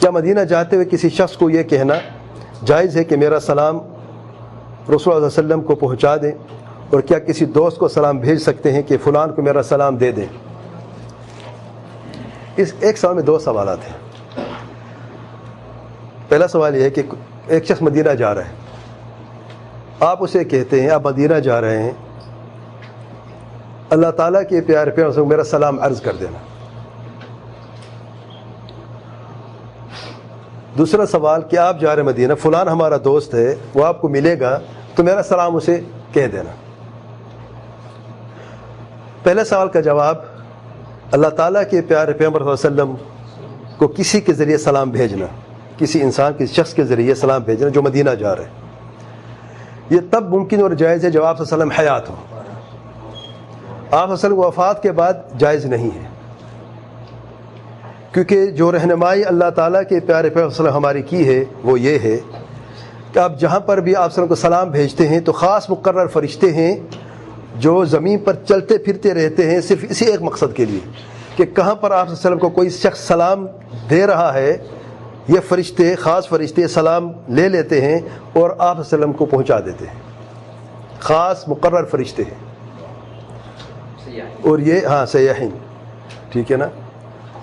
کیا مدینہ جاتے ہوئے کسی شخص کو یہ کہنا جائز ہے کہ میرا سلام رسول اللہ صلی اللہ علیہ وسلم کو پہنچا دیں، اور کیا کسی دوست کو سلام بھیج سکتے ہیں کہ فلان کو میرا سلام دے دیں؟ اس ایک سوال میں دو سوالات ہیں۔ پہلا سوال یہ ہے کہ ایک شخص مدینہ جا رہا ہے، آپ اسے کہتے ہیں آپ مدینہ جا رہے ہیں، اللہ تعالیٰ کے پیارے پیغمبر سے میرا سلام عرض کر دینا۔ دوسرا سوال کہ آپ جا رہے مدینہ، فلان ہمارا دوست ہے، وہ آپ کو ملے گا تو میرا سلام اسے کہہ دینا۔ پہلے سوال کا جواب، اللہ تعالیٰ کے پیارے پیغمبر صلی اللہ علیہ وسلم کو کسی کے ذریعے سلام بھیجنا، کسی انسان کسی شخص کے ذریعے سلام بھیجنا جو مدینہ جا رہے ہیں، یہ تب ممکن اور جائز ہے جب آپ صلی اللہ علیہ وسلم حیات ہو۔ آپ صلی اللہ علیہ وسلم وفات کے بعد جائز نہیں ہے، کیونکہ جو رہنمائی اللہ تعالیٰ کے پیارے پیغمبر صلی اللہ علیہ وسلم ہماری کی ہے وہ یہ ہے کہ آپ جہاں پر بھی آپ صلی اللہ علیہ وسلم کو سلام بھیجتے ہیں تو خاص مقرر فرشتے ہیں جو زمین پر چلتے پھرتے رہتے ہیں صرف اسی ایک مقصد کے لیے کہ کہاں پر آپ صلی اللہ علیہ وسلم کو کوئی شخص سلام دے رہا ہے، یہ فرشتے خاص فرشتے سلام لے لیتے ہیں اور آپ صلی اللہ علیہ وسلم کو پہنچا دیتے ہیں، خاص مقرر فرشتے ہیں، اور یہ سیاحین، ٹھیک ہے نا۔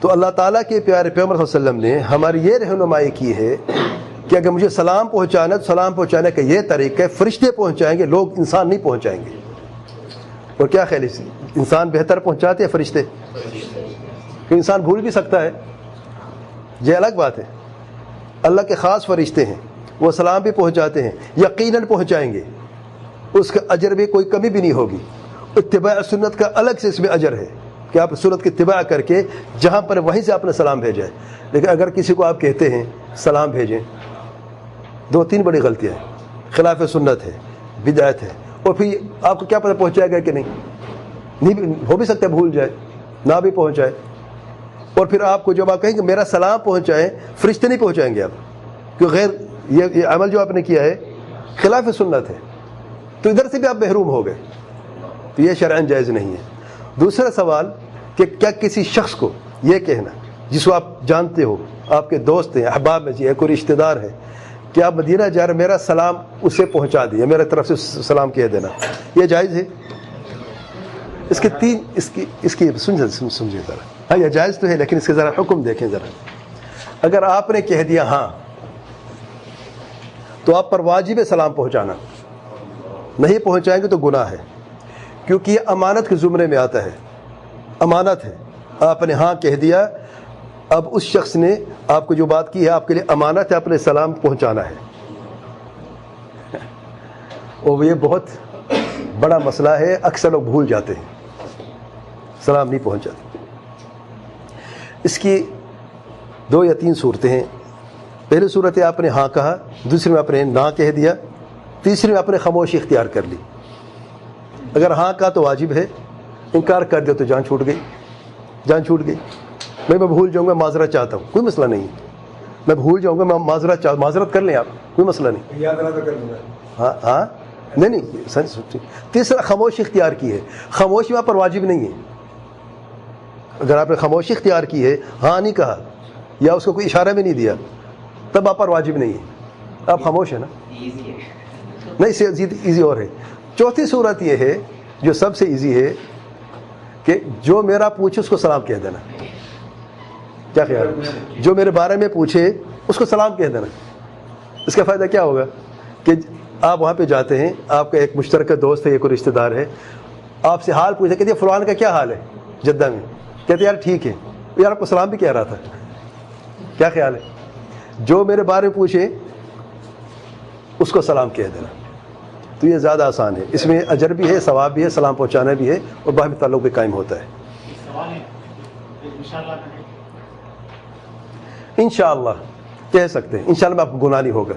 تو اللہ تعالیٰ کے پیارے پیغمبر صلی اللہ علیہ وسلم نے ہماری یہ رہنمائی کی ہے کہ اگر مجھے سلام پہنچانا تو سلام پہنچانے کا یہ طریقہ ہے، فرشتے پہنچائیں گے، لوگ انسان نہیں پہنچائیں گے۔ اور کیا خیال ہے، انسان بہتر پہنچاتے ہیں فرشتے؟ کہ انسان بھول بھی سکتا ہے، یہ الگ بات ہے۔ اللہ کے خاص فرشتے ہیں، وہ سلام بھی پہنچاتے ہیں، یقیناً پہنچائیں گے، اس کا اجر بھی کوئی کمی بھی نہیں ہوگی۔ اتباع سنت کا الگ سے اس میں اجر ہے کہ آپ سنت کی اتباع کر کے جہاں پر وہیں سے آپ نے سلام بھیجا ہے۔ لیکن اگر کسی کو آپ کہتے ہیں سلام بھیجیں، دو تین بڑی غلطیاں ہیں، خلاف سنت ہے، بدعت ہے، اور پھر آپ کو کیا پتہ پہنچائے گا کہ نہیں ہو بھی سکتا ہے بھول جائے، نہ بھی پہنچائے، اور پھر آپ کو جب آپ کہیں کہ میرا سلام پہنچائیں، فرشتے نہیں پہنچائیں گے آپ، کیونکہ غیر یہ عمل جو آپ نے کیا ہے خلاف سنت ہے، تو ادھر سے بھی آپ محروم ہو گئے، تو یہ شرعاً جائز نہیں ہے۔ دوسرا سوال کہ کیا کسی شخص کو یہ کہنا جس کو آپ جانتے ہو، آپ کے دوست ہیں، احباب میں ہے، کوئی رشتہ دار ہے، کہ آپ مدینہ جا رہے میرا سلام اسے پہنچا دیا، میرے طرف سے سلام کہہ دینا، یہ جائز ہے؟ اس کے تین اس کی سمجھے ذرا، ہاں یہ جائز تو ہے، لیکن اس کے ذرا حکم دیکھیں ذرا۔ اگر آپ نے کہہ دیا ہاں تو آپ پر واجب ہے سلام پہنچانا، نہیں پہنچائیں گے تو گناہ ہے، کیونکہ یہ امانت کے زمرے میں آتا ہے، امانت ہے، آپ نے ہاں کہہ دیا، اب اس شخص نے آپ کو جو بات کی ہے آپ کے لیے امانت ہے، اپنے سلام پہنچانا ہے، اور یہ بہت بڑا مسئلہ ہے، اکثر لوگ بھول جاتے ہیں، سلام نہیں پہنچاتے۔ اس کی دو یا تین صورتیں ہیں، پہلی صورت ہے آپ نے ہاں کہا، دوسری میں آپ نے نہ کہہ دیا، تیسری میں آپ نے خاموشی اختیار کر لی۔ اگر ہاں کہا تو واجب ہے، انکار کر دیا تو جان چھوٹ گئی، جان چھوٹ گئی۔ میں بھول جاؤں گا، معذرت چاہتا ہوں، کوئی مسئلہ نہیں، میں بھول جاؤں گا، میں معذرت کر لیں آپ، کوئی مسئلہ نہیں، یاد رہا تو کر لوں گا۔ ہاں نہیں۔ تیسرا خاموشی اختیار کی ہے، خاموشی وہاں پر واجب نہیں ہے۔ اگر آپ نے خاموشی اختیار کی ہے، ہاں نہیں کہا یا اس کو کوئی اشارہ بھی نہیں دیا، تب آپ پر واجب نہیں ہے، آپ خاموش ہیں نا، نہیں اس سے ایزی اور ہے۔ چوتھی صورت یہ ہے جو سب سے ایزی ہے کہ جو میرا پوچھے اس کو سلام کہہ دینا۔ کیا خیال ہے؟ جو میرے بارے میں پوچھے اس کو سلام کہہ دینا۔ اس کا فائدہ کیا ہوگا کہ آپ وہاں پہ جاتے ہیں، آپ کا ایک مشترکہ دوست ہے، ایک کوئی رشتہ دار ہے، آپ سے حال پوچھے، کہتے ہیں فلان کا کیا حال ہے جدہ میں، کہتے یار ٹھیک ہے، یار آپ کو سلام بھی کہہ رہا تھا۔ کیا خیال ہے؟ جو میرے بارے میں پوچھے اس کو سلام کہہ دینا، تو یہ زیادہ آسان ہے، اس میں اجر بھی ہے، ثواب بھی ہے، سلام پہنچانا بھی ہے، اور باہمی تعلق بھی قائم ہوتا ہے۔ انشاءاللہ کہہ سکتے ہیں، انشاءاللہ میں آپ کو گناہ نہیں ہوگا۔